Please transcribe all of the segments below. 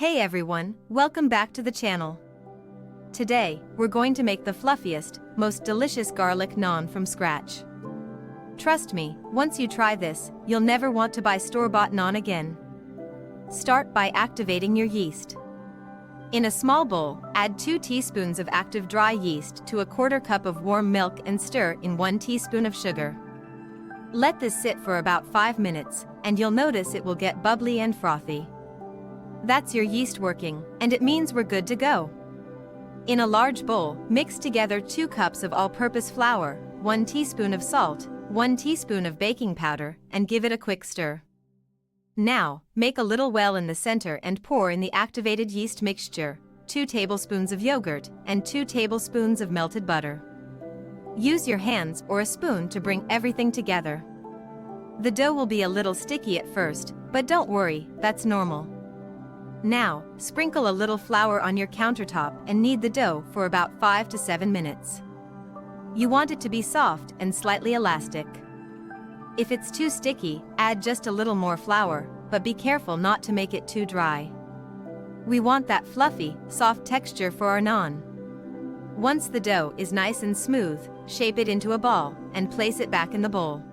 Hey everyone, welcome back to the channel. Today, we're going to make the fluffiest, most delicious garlic naan from scratch. Trust me, once you try this, you'll never want to buy store-bought naan again. Start by activating your yeast. In a small bowl, add 2 teaspoons of active dry yeast to a 1/4 cup of warm milk and stir in 1 teaspoon of sugar. Let this sit for about 5 minutes, and you'll notice it will get bubbly and frothy. That's your yeast working, and it means we're good to go. In a large bowl, mix together 2 cups of all-purpose flour, 1 teaspoon of salt, 1 teaspoon of baking powder, and give it a quick stir. Now, make a little well in the center and pour in the activated yeast mixture, 2 tablespoons of yogurt, and 2 tablespoons of melted butter. Use your hands or a spoon to bring everything together. The dough will be a little sticky at first, but don't worry, that's normal. Now, sprinkle a little flour on your countertop and knead the dough for about 5 to 7 minutes. You want it to be soft and slightly elastic. If it's too sticky, add just a little more flour, but be careful not to make it too dry. We want that fluffy, soft texture for our naan. Once the dough is nice and smooth, shape it into a ball and place it back in the bowl.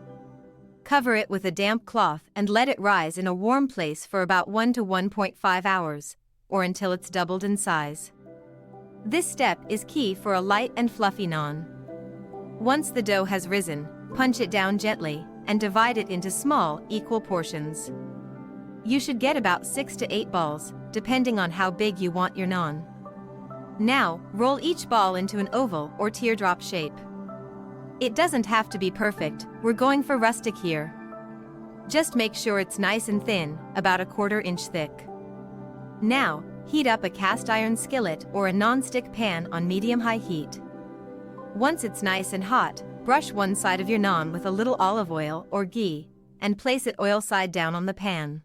Cover it with a damp cloth and let it rise in a warm place for about 1 to 1.5 hours, or until it's doubled in size. This step is key for a light and fluffy naan. Once the dough has risen, punch it down gently and divide it into small, equal portions. You should get about 6 to 8 balls, depending on how big you want your naan. Now, roll each ball into an oval or teardrop shape. It doesn't have to be perfect, we're going for rustic here. Just make sure it's nice and thin, about a 1/4 inch thick. Now, heat up a cast iron skillet or a non-stick pan on medium-high heat. Once it's nice and hot, brush one side of your naan with a little olive oil or ghee, and place it oil side down on the pan.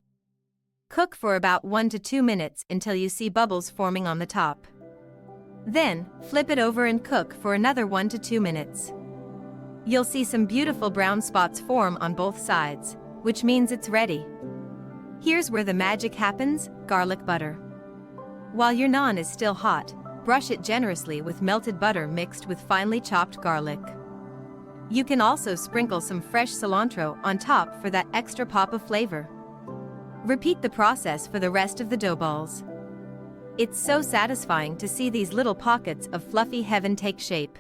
Cook for about 1 to 2 minutes until you see bubbles forming on the top. Then, flip it over and cook for another 1 to 2 minutes. You'll see some beautiful brown spots form on both sides, which means it's ready. Here's where the magic happens: garlic butter. While your naan is still hot, brush it generously with melted butter mixed with finely chopped garlic. You can also sprinkle some fresh cilantro on top for that extra pop of flavor. Repeat the process for the rest of the dough balls. It's so satisfying to see these little pockets of fluffy heaven take shape.